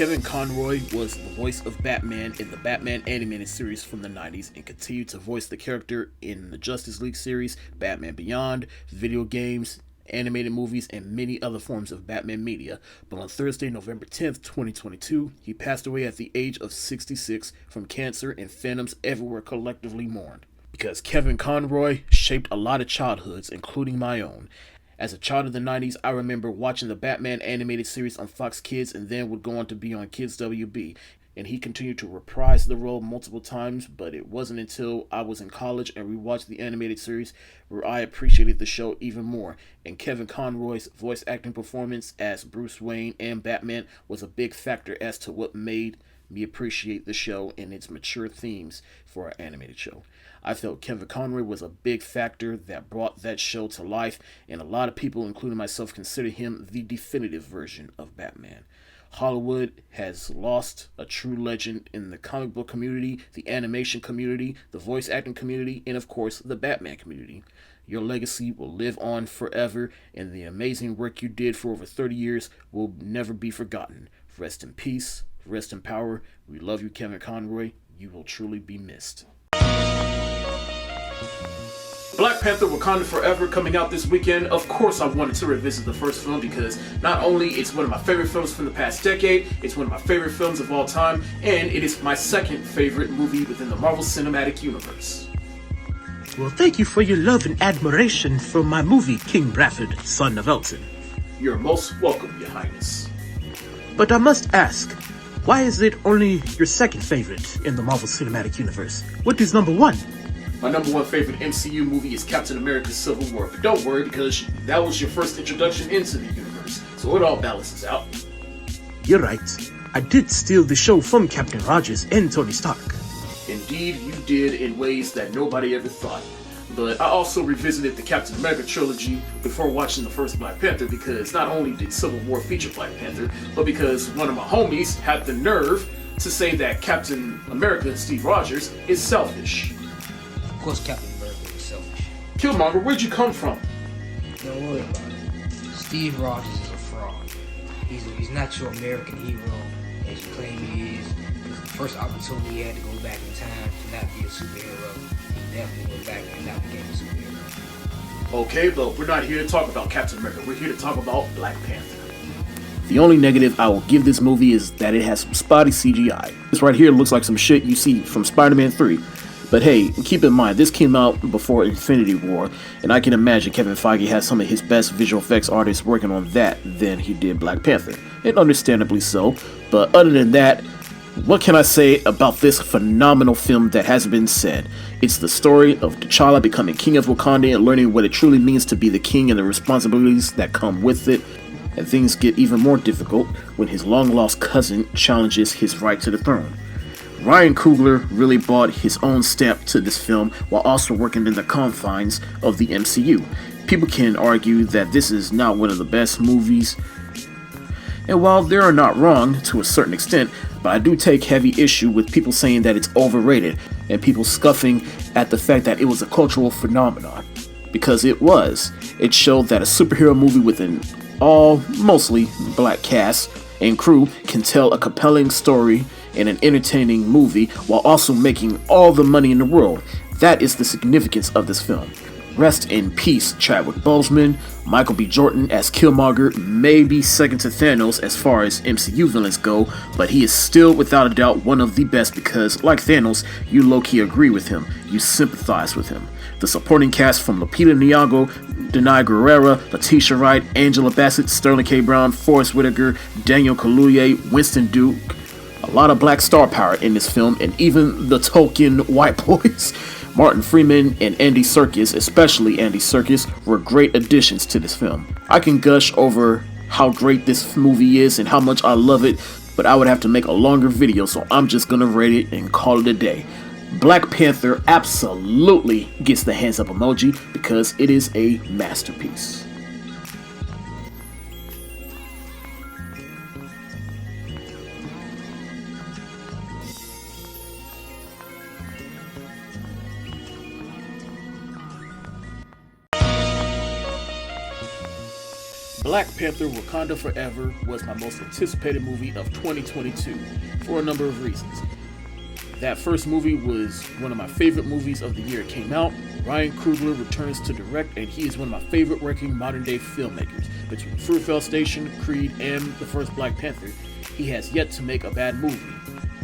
Kevin Conroy was the voice of Batman in the Batman animated series from the 90s and continued to voice the character in the Justice League series, Batman Beyond, video games, animated movies, and many other forms of Batman media. But on Thursday, November 10th, 2022, he passed away at the age of 66 from cancer, and fandoms everywhere collectively mourned. Because Kevin Conroy shaped a lot of childhoods, including my own. As a child of the 90s, I remember watching the Batman animated series on Fox Kids and then would go on to be on Kids WB. And he continued to reprise the role multiple times, but it wasn't until I was in college and rewatched the animated series where I appreciated the show even more. And Kevin Conroy's voice acting performance as Bruce Wayne and Batman was a big factor as to what made me appreciate the show and its mature themes for our animated show. I felt Kevin Conroy was a big factor that brought that show to life, and a lot of people, including myself, consider him the definitive version of Batman. Hollywood has lost a true legend in the comic book community, the animation community, the voice acting community, and of course, the Batman community. Your legacy will live on forever, and the amazing work you did for over 30 years will never be forgotten. Rest in peace, rest in power. We love you, Kevin Conroy. You will truly be missed. Black Panther Wakanda Forever coming out this weekend. Of course I wanted to revisit the first film because not only it's one of my favorite films from the past decade, it's one of my favorite films of all time, and it is my second favorite movie within the Marvel Cinematic Universe. Well, thank you for your love and admiration for my movie, King Bradford, Son of Elton. You're most welcome, Your Highness. But I must ask, why is it only your second favorite in the Marvel Cinematic Universe? What is number one? My number one favorite MCU movie is Captain America Civil War, but don't worry because that was your first introduction into the universe, so it all balances out. You're right. I did steal the show from Captain Rogers and Tony Stark. Indeed, you did in ways that nobody ever thought. But I also revisited the Captain America trilogy before watching the first Black Panther because not only did Civil War feature Black Panther, but because one of my homies had the nerve to say that Captain America, Steve Rogers, is selfish. Of course Captain America is selfish. Killmonger, where'd you come from? Don't worry about it. Steve Rogers is a fraud. He's not your American hero as you claim he is. Because the first opportunity he had to go back in time to not be a superhero, he definitely went back and not became a superhero. Okay, but we're not here to talk about Captain America. We're here to talk about Black Panther. The only negative I will give this movie is that it has some spotty CGI. This right here looks like some shit you see from Spider-Man 3. But hey, keep in mind, this came out before Infinity War, and I can imagine Kevin Feige has some of his best visual effects artists working on that than he did Black Panther, and understandably so. But other than that, what can I say about this phenomenal film that hasn't been said? It's the story of T'Challa becoming King of Wakanda and learning what it truly means to be the king and the responsibilities that come with it. And things get even more difficult when his long-lost cousin challenges his right to the throne. Ryan Coogler really brought his own stamp to this film while also working in the confines of the MCU. People can argue that this is not one of the best movies, and while they are not wrong to a certain extent, but I do take heavy issue with people saying that it's overrated and people scoffing at the fact that it was a cultural phenomenon. Because it was. It showed that a superhero movie with an all mostly black cast and crew can tell a compelling story in an entertaining movie while also making all the money in the world. That is the significance of this film. Rest in peace, Chadwick Boseman. Michael B. Jordan as Killmonger may be second to Thanos as far as MCU villains go, but he is still without a doubt one of the best because, like Thanos, you low-key agree with him, you sympathize with him. The supporting cast from Lupita Nyong'o, Denai Guerrera, Letitia Wright, Angela Bassett, Sterling K. Brown, Forrest Whitaker, Daniel Kaluuya, Winston Duke. A lot of black star power in this film, and even the Tolkien white boys. Martin Freeman and Andy Serkis, especially Andy Serkis, were great additions to this film. I can gush over how great this movie is and how much I love it, but I would have to make a longer video, so I'm just gonna rate it and call it a day. Black Panther absolutely gets the hands up emoji because it is a masterpiece. Black Panther Wakanda Forever was my most anticipated movie of 2022 for a number of reasons. That first movie was one of my favorite movies of the year it came out. Ryan Coogler returns to direct, and he is one of my favorite working modern-day filmmakers. Between Fruitvale Station, Creed, and the first Black Panther, he has yet to make a bad movie.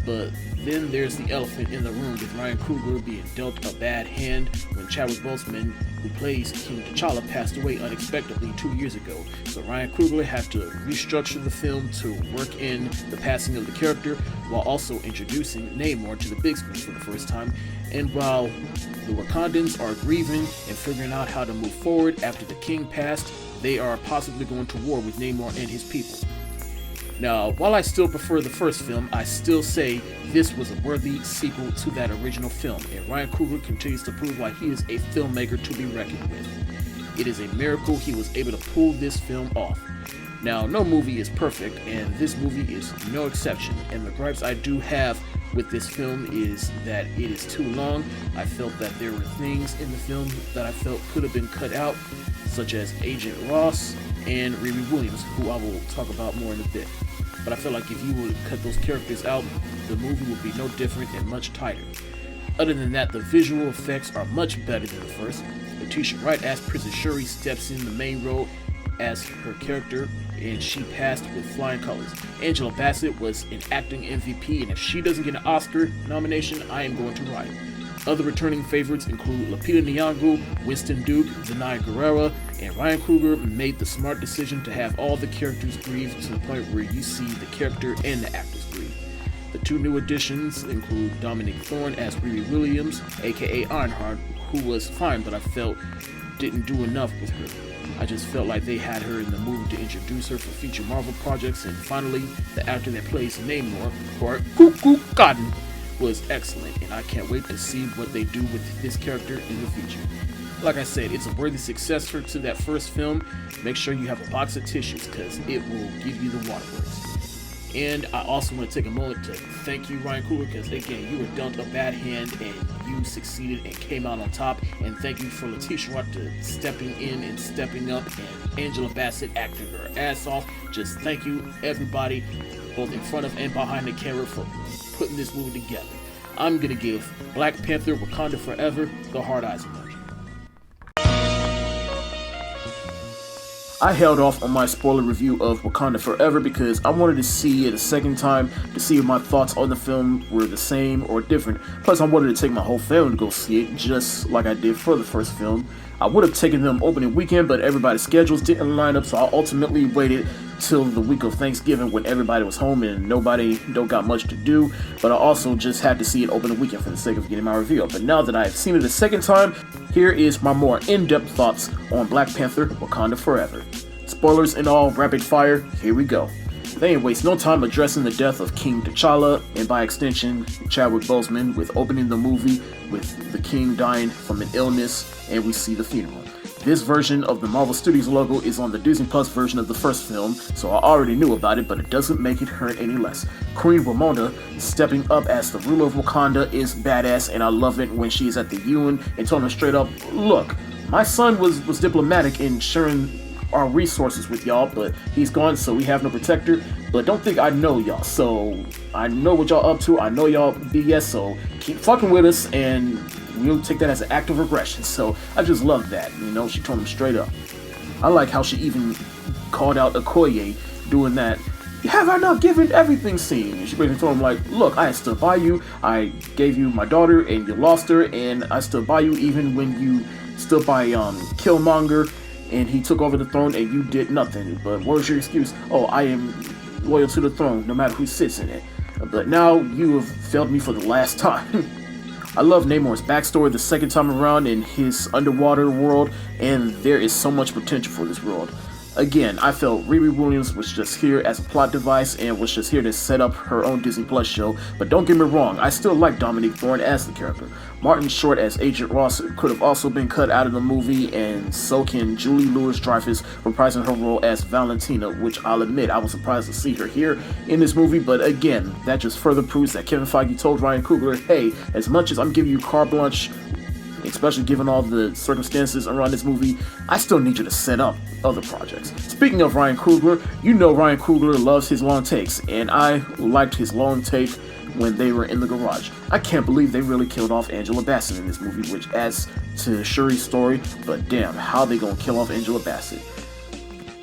But then there's the elephant in the room with Ryan Coogler being dealt a bad hand when Chadwick Boseman, who plays King T'Challa, passed away unexpectedly 2 years ago. So Ryan Coogler had to restructure the film to work in the passing of the character while also introducing Namor to the big screen for the first time. And while the Wakandans are grieving and figuring out how to move forward after the king passed, they are possibly going to war with Namor and his people. Now, while I still prefer the first film, I still say this was a worthy sequel to that original film, and Ryan Coogler continues to prove why he is a filmmaker to be reckoned with. It is a miracle he was able to pull this film off. Now, no movie is perfect, and this movie is no exception, and the gripes I do have with this film is that it is too long. I felt that there were things in the film that I felt could have been cut out, such as Agent Ross and Riri Williams, who I will talk about more in a bit. But I feel like if you would cut those characters out, the movie would be no different and much tighter. Other than that, the visual effects are much better than the first. Letitia Wright as Princess Shuri steps in the main role as her character, and she passed with flying colors. Angela Bassett was an acting MVP, and if she doesn't get an Oscar nomination, I am going to riot. Other returning favorites include Lupita Nyong'o, Winston Duke, Danai Gurira, and Ryan Coogler made the smart decision to have all the characters grieve to the point where you see the character and the actors grieve. The two new additions include Dominic Thorne as Riri Williams, aka Ironheart, who was fine but I felt didn't do enough with her. I just felt like they had her in the movie to introduce her for future Marvel projects, and finally, the actor that plays Namor, or Cuckoo Cotton, was excellent, and I can't wait to see what they do with this character in the future. Like I said, it's a worthy successor to that first film. Make sure you have a box of tissues, because it will give you the waterworks. And I also want to take a moment to thank you, Ryan Coogler, because again, you were dealt a bad hand and you succeeded and came out on top. And thank you for Letitia Wright stepping in and stepping up, and Angela Bassett acting her ass off. Just thank you, everybody, both in front of and behind the camera, for putting this movie together. I'm gonna give Black Panther Wakanda Forever the hard eyes emoji. I held off on my spoiler review of Wakanda Forever because I wanted to see it a second time to see if my thoughts on the film were the same or different. Plus, I wanted to take my whole family to go see it, just like I did for the first film. I would have taken them opening weekend, but everybody's schedules didn't line up, so I ultimately waited till the week of Thanksgiving when everybody was home and nobody don't got much to do. But I also just had to see it opening weekend for the sake of getting my review up. But now that I've seen it a second time, here is my more in-depth thoughts on Black Panther Wakanda Forever. Spoilers and all, rapid fire, here we go. They ain't waste no time addressing the death of King T'Challa, and by extension, Chadwick Boseman, with opening the movie with the king dying from an illness, and we see the funeral. This version of the Marvel Studios logo is on the Disney Plus version of the first film, so I already knew about it, but it doesn't make it hurt any less. Queen Ramonda stepping up as the ruler of Wakanda is badass, and I love it when she's at the UN and told him straight up, look, my son was diplomatic in sharing our resources with y'all, but he's gone, so we have no protector. But don't think I know y'all, so I know what y'all up to, I know y'all BS, so keep fucking with us, and we'll take that as an act of aggression. So I just love that, you know, she told him straight up. I like how she even called out Okoye doing that have I not given everything scene. And she basically told him, like, look, I stood by you, I gave you my daughter and you lost her, and I stood by you even when you stood by Killmonger and he took over the throne and you did nothing. But what was your excuse? Oh, I am loyal to the throne no matter who sits in it. But now you have failed me for the last time. I love Namor's backstory the second time around in his underwater world, and there is so much potential for this world. Again, I felt Riri Williams was just here as a plot device and was just here to set up her own Disney Plus show, but don't get me wrong, I still like Dominic Thorne as the character. Martin Short as Agent Ross could have also been cut out of the movie, and so can Julie Louis-Dreyfus reprising her role as Valentina, which I'll admit I was surprised to see her here in this movie, but again, that just further proves that Kevin Feige told Ryan Coogler, hey, as much as I'm giving you carte blanche especially given all the circumstances around this movie, I still need you to set up other projects. Speaking of Ryan Coogler, you know Ryan Coogler loves his long takes, and I liked his long take when they were in the garage. I can't believe they really killed off Angela Bassett in this movie, which adds to Shuri's story, but damn, how they gonna kill off Angela Bassett?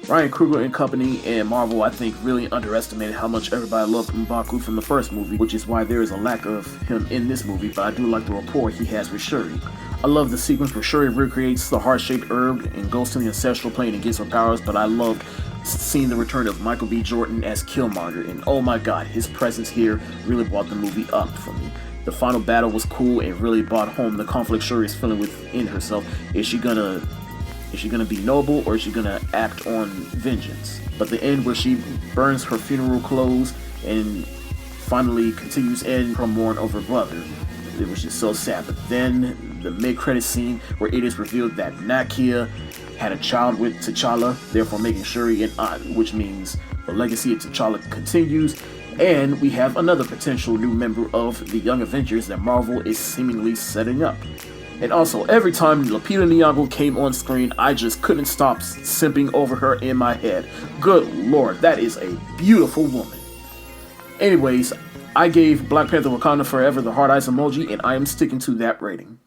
Ryan Coogler and company and Marvel, I think, really underestimated how much everybody loved M'Baku from the first movie, which is why there is a lack of him in this movie, but I do like the rapport he has with Shuri. I love the sequence where Shuri recreates the heart-shaped herb and goes to the ancestral plane and gets her powers, but I loved seeing the return of Michael B. Jordan as Killmonger, and oh my god, his presence here really brought the movie up for me. The final battle was cool and really brought home the conflict Shuri is feeling within herself. Is she gonna be noble, or is she gonna act on vengeance? But the end where she burns her funeral clothes and finally continues in her mourn over her brother, it was just so sad. But then the mid-credit scene where it is revealed that Nakia had a child with T'Challa, therefore making Shuri an aunt, which means the legacy of T'Challa continues, and we have another potential new member of the Young Avengers that Marvel is seemingly setting up. And also, every time Lupita Nyong'o came on screen, I just couldn't stop simping over her in my head. Good lord, that is a beautiful woman. Anyways, I gave Black Panther Wakanda Forever the heart eyes emoji, and I am sticking to that rating.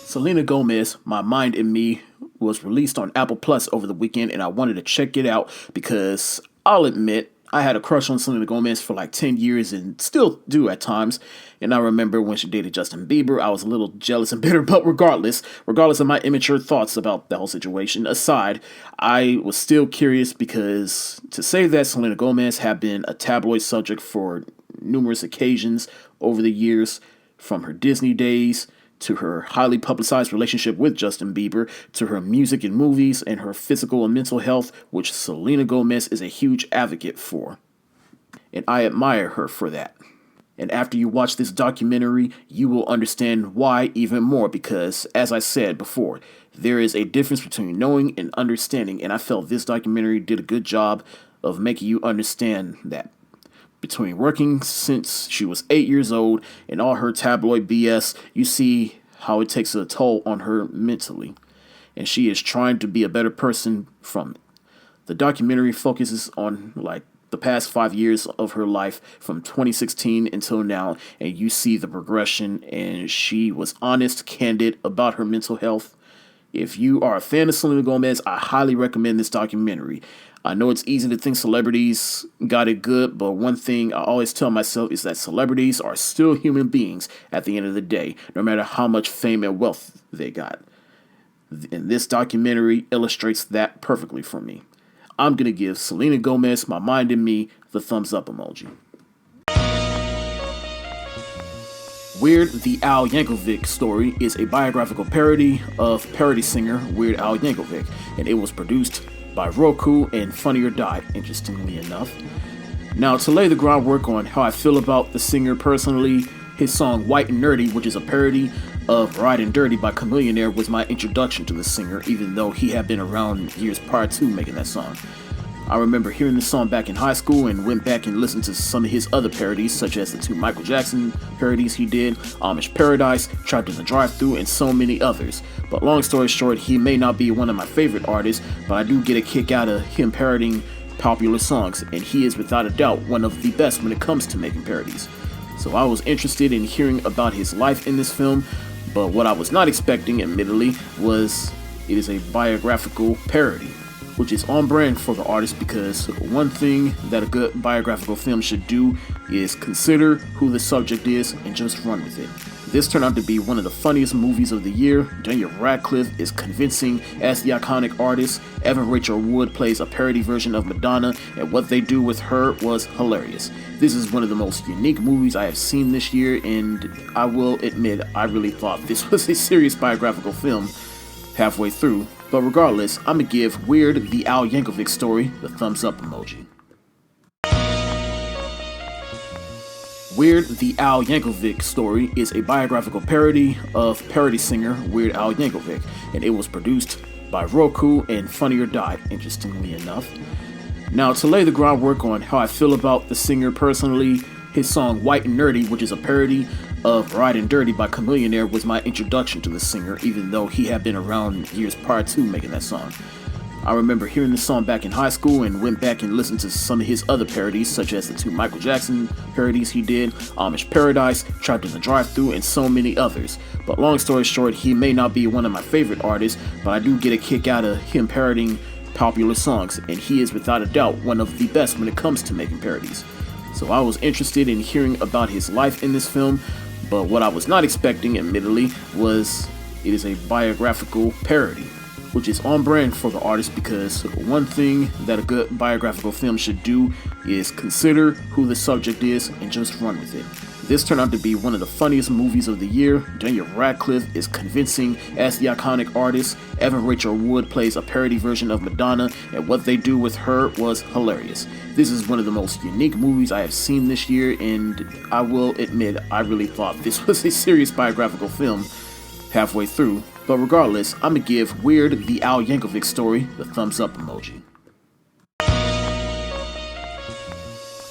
Selena Gomez, My Mind in Me, was released on Apple Plus over the weekend, and I wanted to check it out because I'll admit, I had a crush on Selena Gomez for like 10 years and still do at times. And I remember when she dated Justin Bieber, I was a little jealous and bitter, but regardless of my immature thoughts about the whole situation aside, I was still curious because to say that Selena Gomez had been a tabloid subject for numerous occasions over the years, from her Disney days to her highly publicized relationship with Justin Bieber, to her music and movies, and her physical and mental health, which Selena Gomez is a huge advocate for. And I admire her for that. And after you watch this documentary, you will understand why even more, because, as I said before, there is a difference between knowing and understanding, and I felt this documentary did a good job of making you understand that. Between working since she was 8 years old and all her tabloid BS, you see how it takes a toll on her mentally. And she is trying to be a better person from it. The documentary focuses on the past 5 years of her life from 2016 until now, and you see the progression, and she was honest, candid about her mental health. If you are a fan of Selena Gomez, I highly recommend this documentary. I know it's easy to think celebrities got it good, but one thing I always tell myself is that celebrities are still human beings at the end of the day, no matter how much fame and wealth they got. And this documentary illustrates that perfectly for me. I'm going to give Selena Gomez, My Mind in Me, the thumbs up emoji. Weird the Al Yankovic Story is a biographical parody of parody singer Weird Al Yankovic, and it was produced by Roku and Funny or Die, interestingly enough. Now, to lay the groundwork on how I feel about the singer personally, his song White and Nerdy, which is a parody of Riding Dirty by Chameleonaire, was my introduction to the singer, even though he had been around years prior to making that song. I remember hearing this song back in high school and went back and listened to some of his other parodies, such as the 2 Michael Jackson parodies he did, Amish Paradise, Trapped in the Drive-Thru, and so many others. But long story short, he may not be one of my favorite artists, but I do get a kick out of him parodying popular songs, and he is without a doubt one of the best when it comes to making parodies. So I was interested in hearing about his life in this film, but what I was not expecting, admittedly, was it is a biographical parody, which is on brand for the artist, because one thing that a good biographical film should do is consider who the subject is and just run with it. This turned out to be one of the funniest movies of the year. Daniel Radcliffe is convincing as the iconic artist. Evan Rachel Wood plays a parody version of Madonna, and what they do with her was hilarious. This is one of the most unique movies I have seen this year, and I will admit I really thought this was a serious biographical film halfway through. But regardless, I'm gonna give Weird the Al Yankovic Story the thumbs up emoji. Weird the Al Yankovic Story is a biographical parody of parody singer Weird Al Yankovic, and it was produced by Roku and Funny or Die, interestingly enough. Now, to lay the groundwork on how I feel about the singer personally, his song White and Nerdy, which is a parody of Riding Dirty by Chameleonaire was my introduction to the singer, even though he had been around years prior to making that song. I remember hearing the song back in high school and went back and listened to some of his other parodies, such as the 2 Michael Jackson parodies he did, Amish Paradise, Trapped in the Drive-Thru, and so many others. But long story short, he may not be one of my favorite artists, but I do get a kick out of him parodying popular songs, and he is without a doubt one of the best when it comes to making parodies. So I was interested in hearing about his life in this film, but what I was not expecting, admittedly, was it is a biographical parody, which is on brand for the artist, because one thing that a good biographical film should do is consider who the subject is and just run with it. This turned out to be one of the funniest movies of the year. Daniel Radcliffe is convincing as the iconic artist. Evan Rachel Wood plays a parody version of Madonna, and what they do with her was hilarious. This is one of the most unique movies I have seen this year, and I will admit I really thought this was a serious biographical film halfway through. But regardless, I'm gonna give Weird the Al Yankovic story the thumbs up emoji.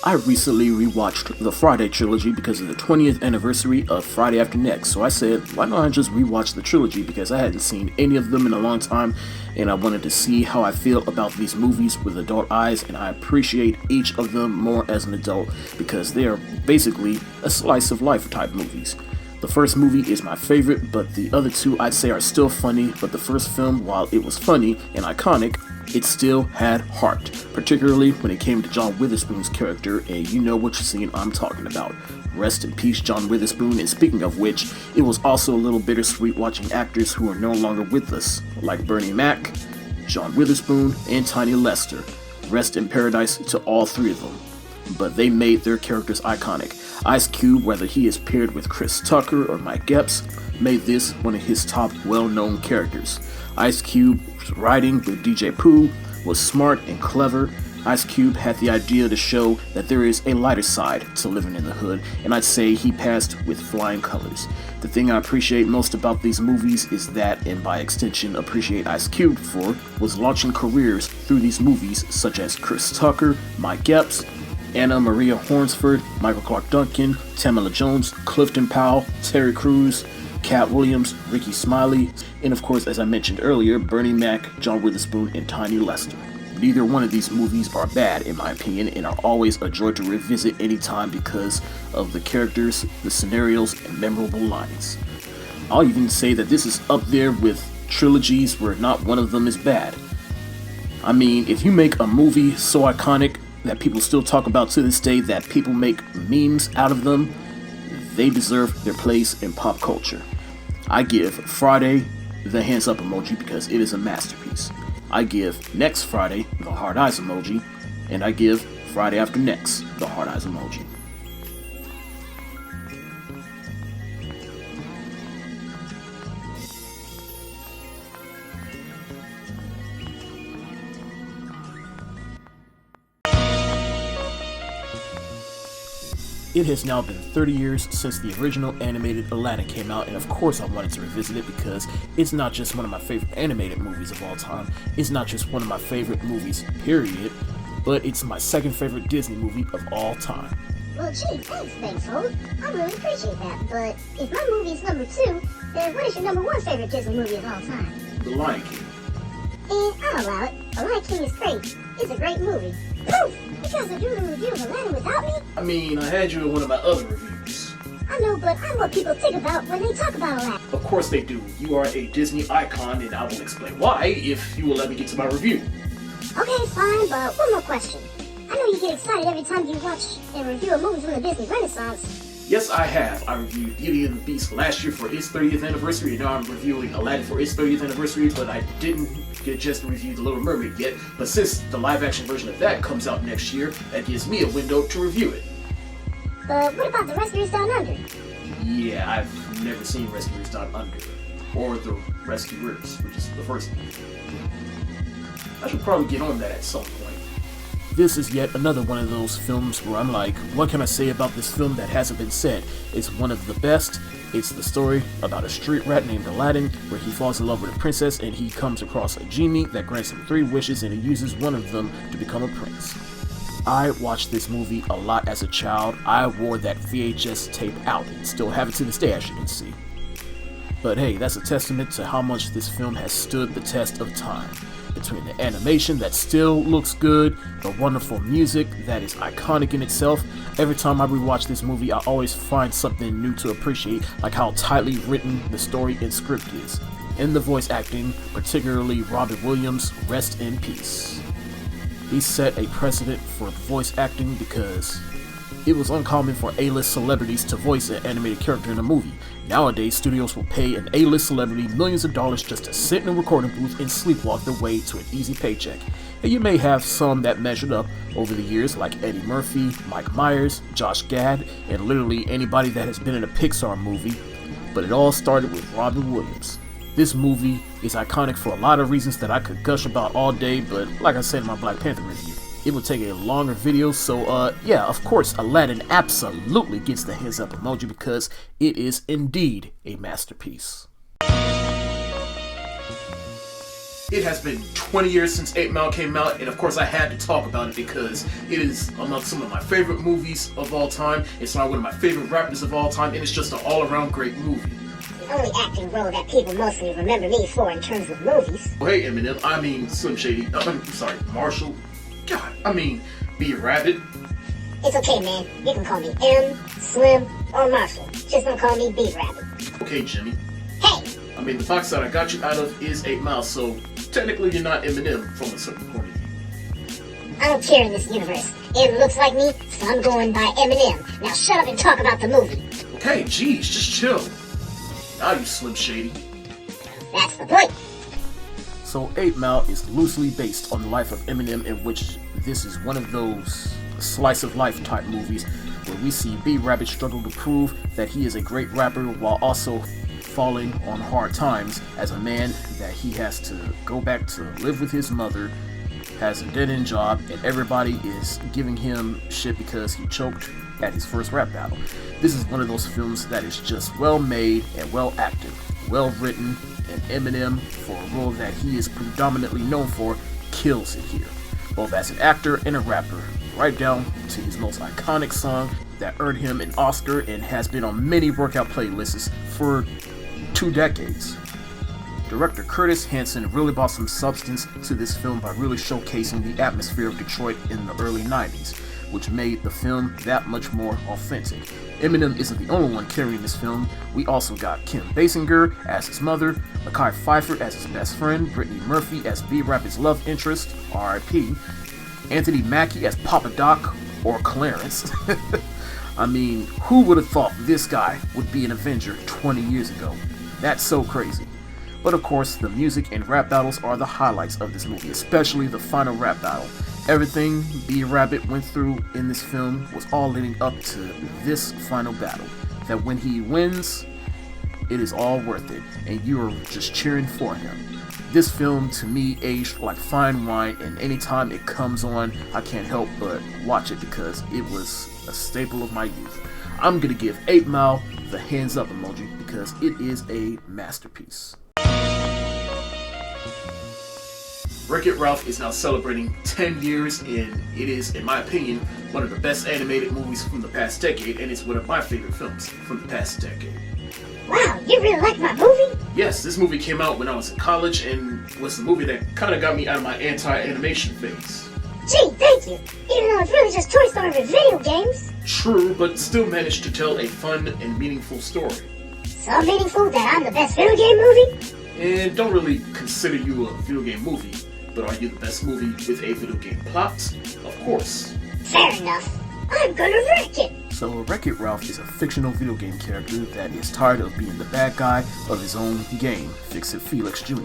I recently rewatched the Friday trilogy because of the 20th anniversary of Friday After Next, so I said, why don't I just rewatch the trilogy, because I hadn't seen any of them in a long time, and I wanted to see how I feel about these movies with adult eyes, and I appreciate each of them more as an adult, because they are basically a slice of life type movies. The first movie is my favorite, but the other two I'd say are still funny, but the first film, while it was funny and iconic, it still had heart, particularly when it came to John Witherspoon's character, and you know which scene I'm talking about. Rest in peace, John Witherspoon, and speaking of which, it was also a little bittersweet watching actors who are no longer with us, like Bernie Mac, John Witherspoon, and Tiny Lester. Rest in paradise to all three of them. But they made their characters iconic. Ice Cube, whether he is paired with Chris Tucker or Mike Epps, made this one of his top well-known characters. Ice Cube's writing with DJ Pooh was smart and clever. Ice Cube had the idea to show that there is a lighter side to living in the hood, and I'd say he passed with flying colors. The thing I appreciate most about these movies is that, and by extension appreciate Ice Cube for, was launching careers through these movies such as Chris Tucker, Mike Epps, Anna Maria Hornsford, Michael Clark Duncan, Tamala Jones, Clifton Powell, Terry Crews, Cat Williams, Ricky Smiley, and of course, as I mentioned earlier, Bernie Mac, John Witherspoon, and Tiny Lester. Neither one of these movies are bad, in my opinion, and are always a joy to revisit anytime because of the characters, the scenarios, and memorable lines. I'll even say that this is up there with trilogies where not one of them is bad. I mean, if you make a movie so iconic that people still talk about to this day, that people make memes out of them, they deserve their place in pop culture. I give Friday the hands up emoji because it is a masterpiece. I give Next Friday the hard eyes emoji, and I give Friday After Next the hard eyes emoji. It has now been 30 years since the original animated Aladdin came out, and of course I wanted to revisit it because it's not just one of my favorite animated movies of all time, it's not just one of my favorite movies, period, but it's my second favorite Disney movie of all time. Well, gee, thanks, Bankfold. I really appreciate that, but if my movie is number 2, then what is your number 1 favorite Disney movie of all time? The Lion King. And I'll allow it. The Lion King is great. It's a great movie. Poof! You guys are doing a review of Aladdin without me? I mean, I had you in one of my other reviews. I know, but I'm what people think about when they talk about Aladdin. Of course they do. You are a Disney icon, and I will explain why if you will let me get to my review. Okay, fine, but one more question. I know you get excited every time you watch and review a movie from the Disney Renaissance. Yes, I have. I reviewed Beauty and the Beast last year for its 30th anniversary, and now I'm reviewing Aladdin for its 30th anniversary, but I didn't get a chance to review The Little Mermaid yet. But since the live-action version of that comes out next year, that gives me a window to review it. But what about The Rescuers Down Under? Yeah, I've never seen Rescuers Down Under, or The Rescuers, which is the first one. I should probably get on that at some point. This is yet another one of those films where I'm like, what can I say about this film that hasn't been said? It's one of the best. It's the story about a street rat named Aladdin, where he falls in love with a princess and he comes across a genie that grants him 3 wishes and he uses one of them to become a prince. I watched this movie a lot as a child. I wore that VHS tape out and still have it to this day, as you can see. But hey, that's a testament to how much this film has stood the test of time. Between the animation that still looks good, the wonderful music that is iconic in itself, every time I rewatch this movie I always find something new to appreciate, like how tightly written the story and script is. And the voice acting, particularly Robin Williams, rest in peace. He set a precedent for voice acting because it was uncommon for A-list celebrities to voice an animated character in a movie. Nowadays, studios will pay an A-list celebrity millions of dollars just to sit in a recording booth and sleepwalk their way to an easy paycheck. And you may have some that measured up over the years, like Eddie Murphy, Mike Myers, Josh Gad, and literally anybody that has been in a Pixar movie. But it all started with Robin Williams. This movie is iconic for a lot of reasons that I could gush about all day, but like I said in my Black Panther review, it would take a longer video, so yeah, of course, Aladdin absolutely gets the hands up emoji because it is indeed a masterpiece. It has been 20 years since 8 Mile came out, and of course I had to talk about it because it is among some of my favorite movies of all time. It's not one of my favorite rappers of all time, and it's just an all-around great movie. The only acting role that people mostly remember me for in terms of movies. Oh, hey Eminem, I mean Slim Shady, I'm sorry, Marshall. God, I mean, B Rabbit. It's okay, man. You can call me M, Slim, or Marshall. Just don't call me B Rabbit. Okay, Jimmy. Hey! I mean, the box that I got you out of is 8 Mile, so technically you're not Eminem from a certain point of view. I don't care in this universe. It looks like me, so I'm going by Eminem. Now shut up and talk about the movie. Okay, geez, just chill. Now you Slim Shady. That's the point. So 8 Mile is loosely based on the life of Eminem, in which this is one of those slice of life type movies where we see B Rabbit struggle to prove that he is a great rapper while also falling on hard times as a man that he has to go back to live with his mother, has a dead-end job, and everybody is giving him shit because he choked at his first rap battle. This is one of those films that is just well made and well acted, well written, and Eminem, for a role that he is predominantly known for, kills it here, both as an actor and a rapper, right down to his most iconic song that earned him an Oscar and has been on many workout playlists for 2 decades. Director Curtis Hanson really brought some substance to this film by really showcasing the atmosphere of Detroit in the early 90s, which made the film that much more authentic. Eminem isn't the only one carrying this film. We also got Kim Basinger as his mother, Mekhi Phifer as his best friend, Brittany Murphy as B Rabbit's love interest, R.I.P., Anthony Mackie as Papa Doc, or Clarence. I mean, who would have thought this guy would be an Avenger 20 years ago? That's so crazy. But of course, the music and rap battles are the highlights of this movie, especially the final rap battle. Everything B Rabbit went through in this film was all leading up to this final battle. That when he wins, it is all worth it, and you are just cheering for him. This film, to me, aged like fine wine, and anytime it comes on, I can't help but watch it because it was a staple of my youth. I'm gonna give 8 Mile the hands up emoji because it is a masterpiece. Wreck-It Ralph is now celebrating 10 years, and it is, in my opinion, one of the best animated movies from the past decade, and it's one of my favorite films from the past decade. Wow, you really like my movie? Yes, this movie came out when I was in college, and was the movie that kind of got me out of my anti-animation phase. Gee, thank you. Even though it's really just Toy Story with video games. True, but still managed to tell a fun and meaningful story. So meaningful that I'm the best video game movie? And don't really consider you a video game movie, but are you the best movie with a video game plot? Of course. Fair enough. I'm gonna wreck it. So Wreck-It Ralph is a fictional video game character that is tired of being the bad guy of his own game, Fix-It Felix Jr.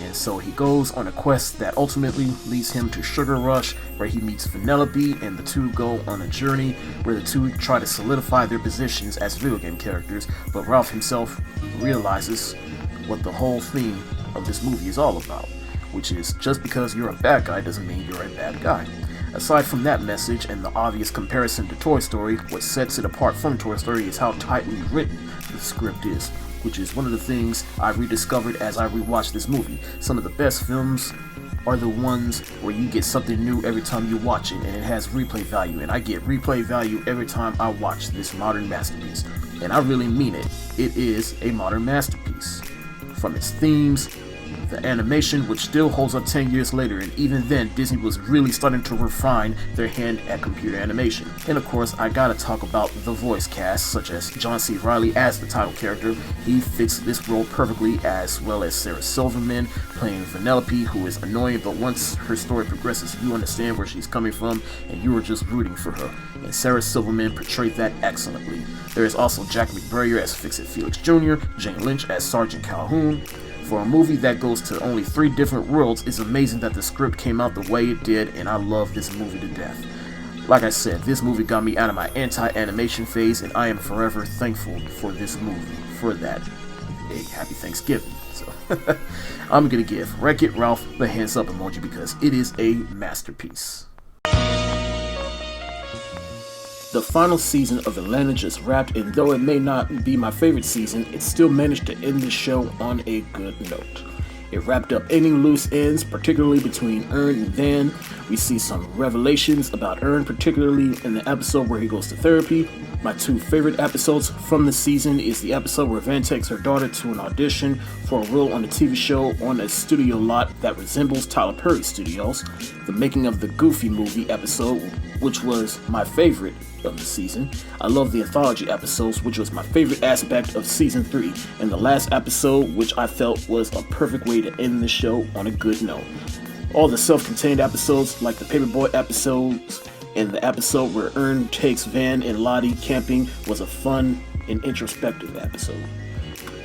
And so he goes on a quest that ultimately leads him to Sugar Rush, where he meets Vanellope, and the two go on a journey where the two try to solidify their positions as video game characters, but Ralph himself realizes what the whole theme of this movie is all about, which is just because you're a bad guy doesn't mean you're a bad guy. Aside from that message and the obvious comparison to Toy Story, what sets it apart from Toy Story is how tightly written the script is, which is one of the things I rediscovered as I rewatched this movie. Some of the best films are the ones where you get something new every time you watch it, and it has replay value, and I get replay value every time I watch this modern masterpiece. And I really mean it. It is a modern masterpiece. From its themes, the animation, which still holds up 10 years later, and even then Disney was really starting to refine their hand at computer animation. And of course, I gotta talk about the voice cast, such as John C. Reilly as the title character. He fits this role perfectly, as well as Sarah Silverman playing Vanellope, who is annoying, but once her story progresses, you understand where she's coming from, and you are just rooting for her. And Sarah Silverman portrayed that excellently. There is also Jack McBrayer as Fix-It Felix Jr., Jane Lynch as Sergeant Calhoun. For a movie that goes to only 3 different worlds, it's amazing that the script came out the way it did, and I love this movie to death. Like I said, this movie got me out of my anti-animation phase, and I am forever thankful for this movie. For that, a happy Thanksgiving. So, I'm gonna give Wreck-It Ralph the hands up emoji because it is a masterpiece. The final season of Atlanta just wrapped, and though it may not be my favorite season, it still managed to end the show on a good note. It wrapped up any loose ends, particularly between Earn and Van. We see some revelations about Earn, particularly in the episode where he goes to therapy. My 2 favorite episodes from the season is the episode where Van takes her daughter to an audition for a role on a TV show on a studio lot that resembles Tyler Perry Studios. The making of the Goofy movie episode, which was my favorite of the season. I love the anthology episodes, which was my favorite aspect of season 3, and the last episode, which I felt was a perfect way to end the show on a good note. All the self-contained episodes, like the Paperboy episodes and the episode where Earn takes Van and Lottie camping, was a fun and introspective episode.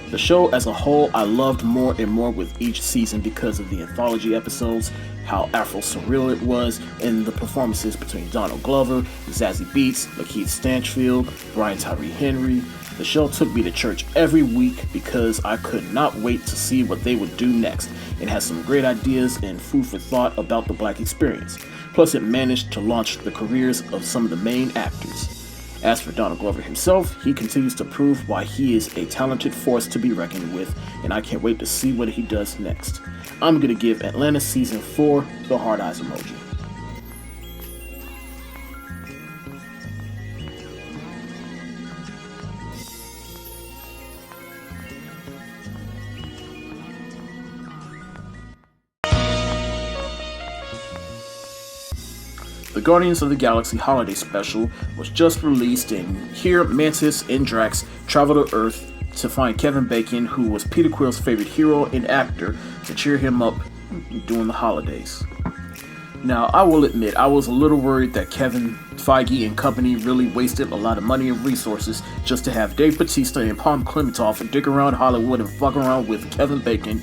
The show as a whole I loved more and more with each season because of the anthology episodes, how Afro-surreal it was, and the performances between Donald Glover, Zazie Beetz, Lakeith Stanfield, Brian Tyree Henry. The show took me to church every week because I could not wait to see what they would do next. It has some great ideas and food for thought about the Black experience. Plus, it managed to launch the careers of some of the main actors. As for Donald Glover himself, he continues to prove why he is a talented force to be reckoned with, and I can't wait to see what he does next. I'm gonna give Atlanta Season 4 the hard eyes emoji. The Guardians of the Galaxy Holiday Special was just released, and here Mantis and Drax travel to Earth to find Kevin Bacon, who was Peter Quill's favorite hero and actor, to cheer him up during the holidays. Now, I will admit, I was a little worried that Kevin Feige and company really wasted a lot of money and resources just to have Dave Bautista and Palm Clementov dick around Hollywood and fuck around with Kevin Bacon.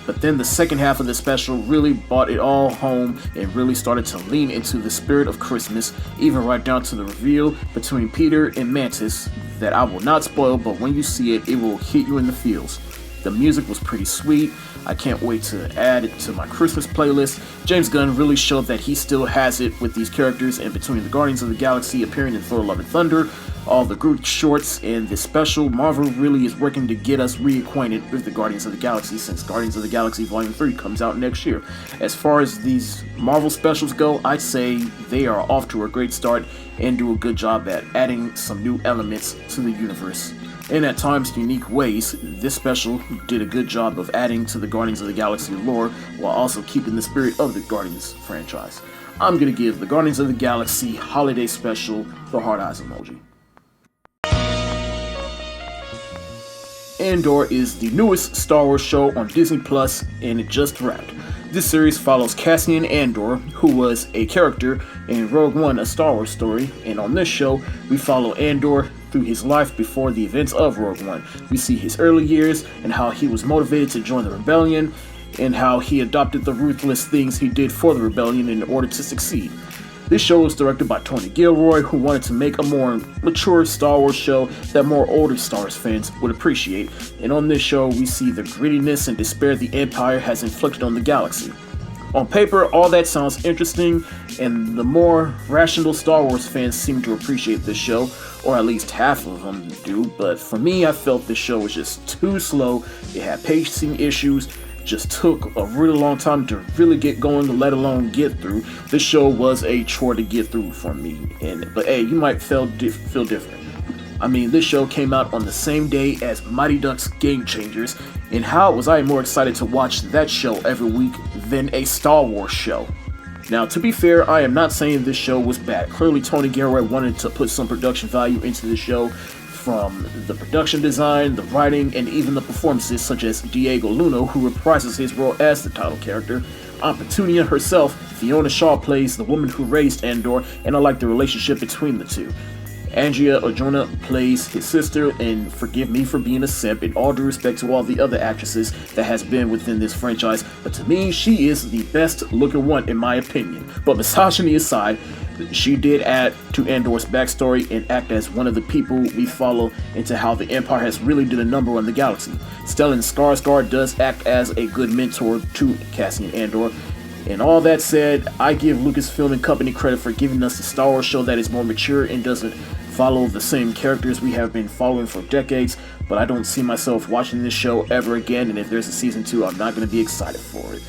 But then the second half of the special really brought it all home and really started to lean into the spirit of Christmas, even right down to the reveal between Peter and Mantis that I will not spoil, but when you see it, it will hit you in the feels. The music was pretty sweet. I can't wait to add it to my Christmas playlist. James Gunn really showed that he still has it with these characters, and between the Guardians of the Galaxy appearing in Thor: Love and Thunder, all the Groot shorts, and this special, Marvel really is working to get us reacquainted with the Guardians of the Galaxy, since Guardians of the Galaxy Volume 3 comes out next year. As far as these Marvel specials go, I'd say they are off to a great start and do a good job at adding some new elements to the universe. In at times unique ways, this special did a good job of adding to the Guardians of the Galaxy lore while also keeping the spirit of the Guardians franchise. I'm gonna give the Guardians of the Galaxy Holiday Special the hard eyes emoji. Andor is the newest Star Wars show on Disney Plus, and it just wrapped. This series follows Cassian Andor, who was a character in Rogue One, a Star Wars story, and on this show, we follow Andor through his life before the events of Rogue One. We see his early years and how he was motivated to join the rebellion, and how he adopted the ruthless things he did for the rebellion in order to succeed. This show was directed by Tony Gilroy, who wanted to make a more mature Star Wars show that more older Star Wars fans would appreciate, and on this show we see the grittiness and despair the Empire has inflicted on the galaxy. On paper, all that sounds interesting, and the more rational Star Wars fans seem to appreciate this show, or at least half of them do, but for me, I felt this show was just too slow. It had pacing issues, just took a really long time to really get going, let alone get through. This show was a chore to get through for me, but hey, you might feel different. I mean, this show came out on the same day as Mighty Ducks Game Changers, and how was I more excited to watch that show every week than a Star Wars show? Now, to be fair, I am not saying this show was bad. Clearly, Tony Gilroy wanted to put some production value into the show, from the production design, the writing, and even the performances, such as Diego Luna, who reprises his role as the title character. Aunt Petunia herself, Fiona Shaw, plays the woman who raised Andor, and I like the relationship between the two. Andrea Ojona plays his sister, and forgive me for being a simp, in all due respect to all the other actresses that has been within this franchise, but to me, she is the best looking one in my opinion. But misogyny aside, she did add to Andor's backstory and act as one of the people we follow into how the Empire has really did a number on the galaxy. Stellan Skarsgård does act as a good mentor to Cassian Andor. And all that said, I give Lucasfilm and company credit for giving us a Star Wars show that is more mature and doesn't follow the same characters we have been following for decades, but I don't see myself watching this show ever again, and if there's a season 2, I'm not going to be excited for it.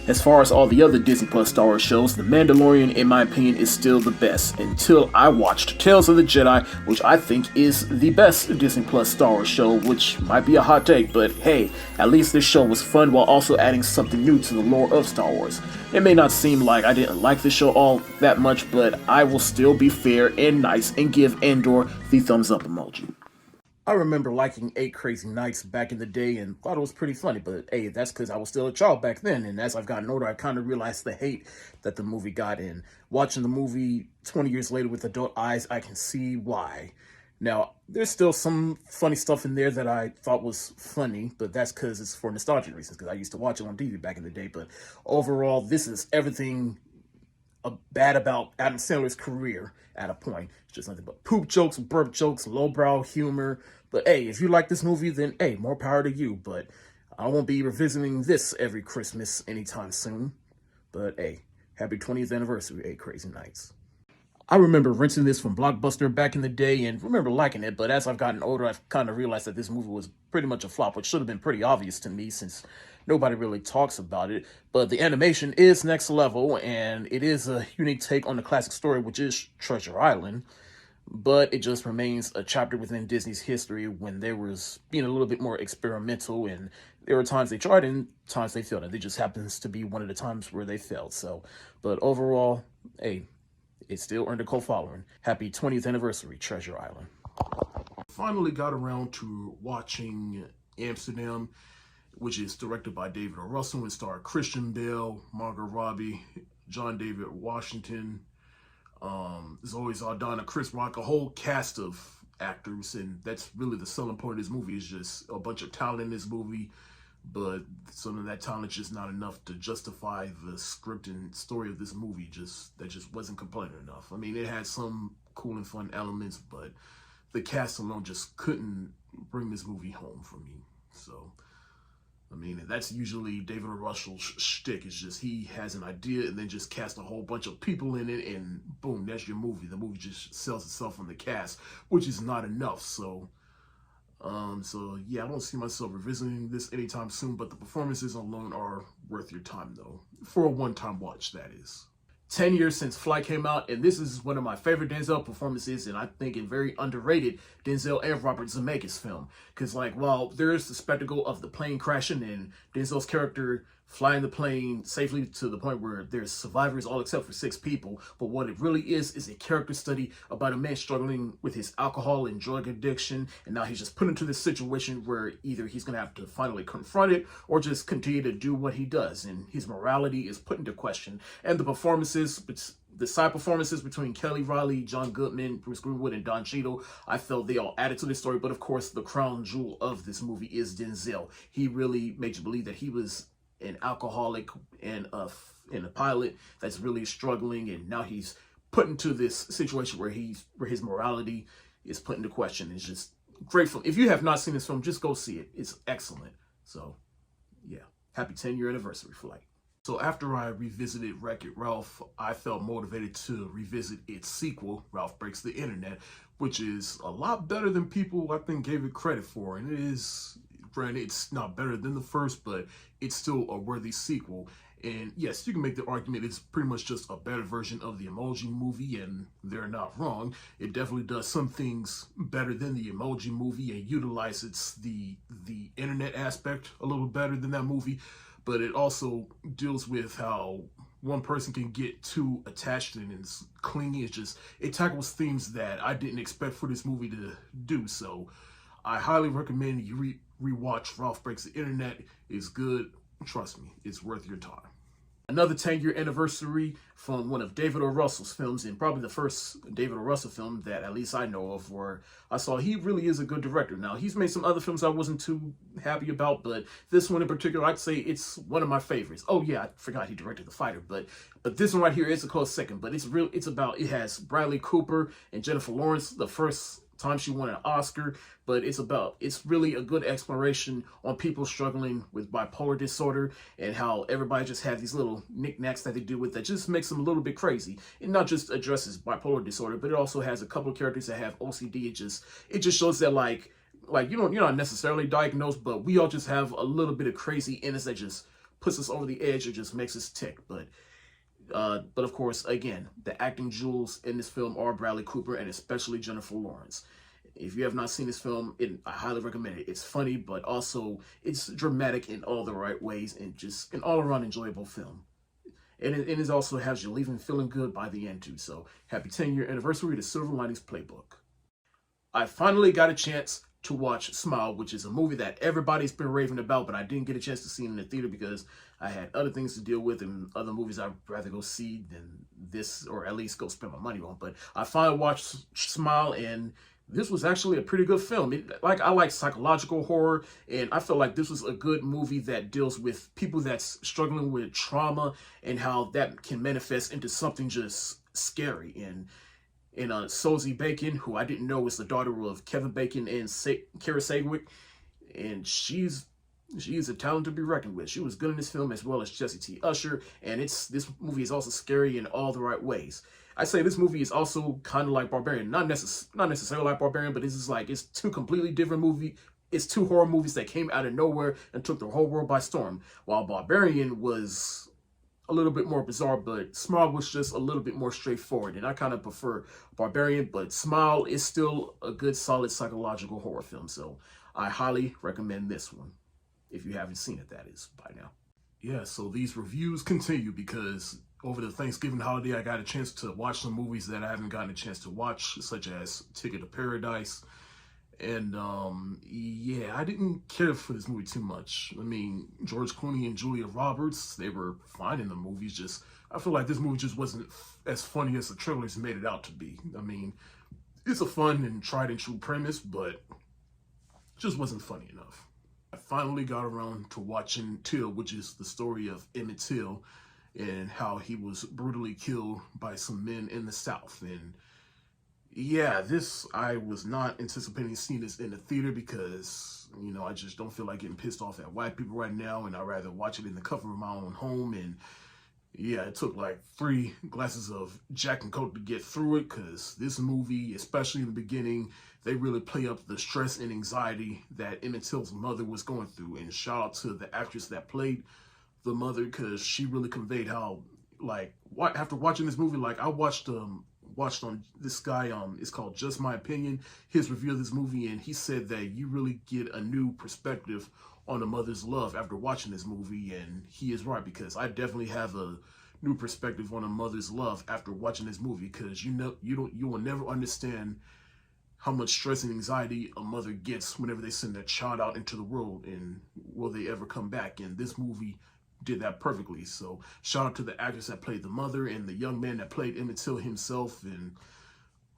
As far as all the other Disney Plus Star Wars shows, The Mandalorian, in my opinion, is still the best, until I watched Tales of the Jedi, which I think is the best Disney Plus Star Wars show, which might be a hot take, but hey, at least this show was fun while also adding something new to the lore of Star Wars. It may not seem like I didn't like the show all that much, but I will still be fair and nice and give Andor the thumbs up emoji. I remember liking 8 Crazy Nights back in the day and thought it was pretty funny, but hey, that's because I was still a child back then, and as I've gotten older, I kind of realized the hate that the movie got in. Watching the movie 20 years later with adult eyes, I can see why. Now, there's still some funny stuff in there that I thought was funny, but that's because it's for nostalgia reasons, because I used to watch it on TV back in the day, but overall, this is everything bad about Adam Sandler's career at a point. It's just nothing but poop jokes, burp jokes, lowbrow humor. But hey, if you like this movie, then hey, more power to you. But I won't be revisiting this every Christmas anytime soon. But hey, happy 20th anniversary, 8 Crazy Nights. I remember renting this from Blockbuster back in the day and remember liking it, but as I've gotten older, I've kind of realized that this movie was pretty much a flop, which should have been pretty obvious to me since nobody really talks about it. But the animation is next level, and it is a unique take on the classic story, which is Treasure Island. But it just remains a chapter within Disney's history when they was being a little bit more experimental, and there were times they tried and times they failed, and it just happens to be one of the times where they failed. So, but overall, hey, it still earned a cult following. Happy 20th anniversary, Treasure Island. Finally got around to watching Amsterdam, which is directed by David O. Russell and starred Christian Bale, Margot Robbie, John David Washington, Zoe Saldana, Chris Rock, a whole cast of actors, and that's really the selling point of this movie, is just a bunch of talent in this movie, but some of that talent just not enough to justify the script and story of this movie. That just wasn't compelling enough. I mean, it had some cool and fun elements, but the cast alone just couldn't bring this movie home for me. So, I mean, that's usually David O. Russell's shtick. It's just he has an idea and then just cast a whole bunch of people in it, and boom, that's your movie. The movie just sells itself on the cast, which is not enough. So yeah, I don't see myself revisiting this anytime soon, but the performances alone are worth your time, though. For a one-time watch, that is. 10 years since Flight came out, and this is one of my favorite Denzel performances, and I think a very underrated Denzel and Robert Zemeckis film. Because, like, while there is the spectacle of the plane crashing and Denzel's character flying the plane safely to the point where there's survivors all except for 6 people, but what it really is a character study about a man struggling with his alcohol and drug addiction, and now he's just put into this situation where either he's going to have to finally confront it or just continue to do what he does, and his morality is put into question. And the performances, the side performances between Kelly Riley, John Goodman, Bruce Greenwood, and Don Cheadle, I felt they all added to the story. But of course, the crown jewel of this movie is Denzel. He really makes you believe that he was an alcoholic and a pilot that's really struggling, and now he's put into this situation where his morality is put into question. It's just grateful. If you have not seen this film, just go see it. It's excellent. So yeah, happy 10-year anniversary, Flight. So after I revisited Wreck-It Ralph, I felt motivated to revisit its sequel, Ralph Breaks the Internet, which is a lot better than people, I think, gave it credit for. And it is Granted, it's not better than the first, but it's still a worthy sequel. And yes, you can make the argument it's pretty much just a better version of the Emoji Movie, and they're not wrong. It definitely does some things better than the Emoji Movie and utilizes the internet aspect a little better than that movie, but it also deals with how one person can get too attached and it's clingy. It tackles themes that I didn't expect for this movie to do. So I highly recommend you rewatch Ralph Breaks the Internet. It's good. Trust me, it's worth your time. Another 10-year anniversary from one of David O. Russell's films, and probably the first David O. Russell film that at least I know of where I saw he really is a good director. Now, he's made some other films I wasn't too happy about, but this one in particular, I'd say it's one of my favorites. Oh yeah, I forgot he directed The Fighter, but this one right here is a close second. But it has Bradley Cooper and Jennifer Lawrence, the first time she won an Oscar, but it's really a good exploration on people struggling with bipolar disorder and how everybody just has these little knickknacks that they do with that just makes them a little bit crazy. It not just addresses bipolar disorder, but it also has a couple of characters that have OCD. It just shows that like you're not necessarily diagnosed, but we all just have a little bit of crazy in us that just puts us over the edge or just makes us tick. But of course, again, the acting jewels in this film are Bradley Cooper and especially Jennifer Lawrence. If you have not seen this film, I highly recommend it. It's funny, but also it's dramatic in all the right ways and just an all-around enjoyable film. And it also has you leaving feeling good by the end too. So happy 10-year anniversary to Silver Linings Playbook. I finally got a chance to watch Smile, which is a movie that everybody's been raving about, but I didn't get a chance to see it in the theater because I had other things to deal with and other movies I'd rather go see than this, or at least go spend my money on. But I finally watched Smile, and this was actually a pretty good film. I like psychological horror, and I feel like this was a good movie that deals with people that's struggling with trauma and how that can manifest into something just scary. And Sosie Bacon, who I didn't know was the daughter of Kevin Bacon and Kara Sedgwick, and she's a talent to be reckoned with. She was good in this film as well as Jessie T. Usher, and this movie is also scary in all the right ways. I say this movie is also kind of like Barbarian, not necessarily like Barbarian, but it's two completely different movies. It's two horror movies that came out of nowhere and took the whole world by storm. While Barbarian was a little bit more bizarre, but Smile was just a little bit more straightforward, and I kind of prefer Barbarian, but Smile is still a good, solid psychological horror film, so I highly recommend this one, if you haven't seen it, that is, by now. Yeah, so these reviews continue because over the Thanksgiving holiday, I got a chance to watch some movies that I haven't gotten a chance to watch, such as Ticket to Paradise. And yeah, I didn't care for this movie too much. I mean, George Clooney and Julia Roberts, they were fine in the movies. I feel like this movie just wasn't as funny as the trailers made it out to be. I mean, it's a fun and tried and true premise, but it just wasn't funny enough. I finally got around to watching Till, which is the story of Emmett Till and how he was brutally killed by some men in the South. And yeah, I was not anticipating seeing this in the theater because, I just don't feel like getting pissed off at white people right now, and I'd rather watch it in the comfort of my own home. And yeah, it took like 3 glasses of Jack and Coke to get through it because this movie, especially in the beginning, they really play up the stress and anxiety that Emmett Till's mother was going through. And shout out to the actress that played the mother because she really conveyed how, after watching this movie, I watched on this guy, it's called Just My Opinion, his review of this movie, and he said that you really get a new perspective on a mother's love after watching this movie, and he is right because I definitely have a new perspective on a mother's love after watching this movie because you will never understand how much stress and anxiety a mother gets whenever they send their child out into the world, and will they ever come back? And this movie did that perfectly. So shout out to the actress that played the mother and the young man that played Emmett Till himself. And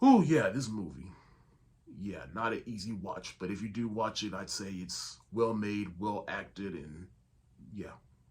oh yeah, this movie, yeah, not an easy watch, but if you do watch it, I'd say it's well made, well acted, and yeah.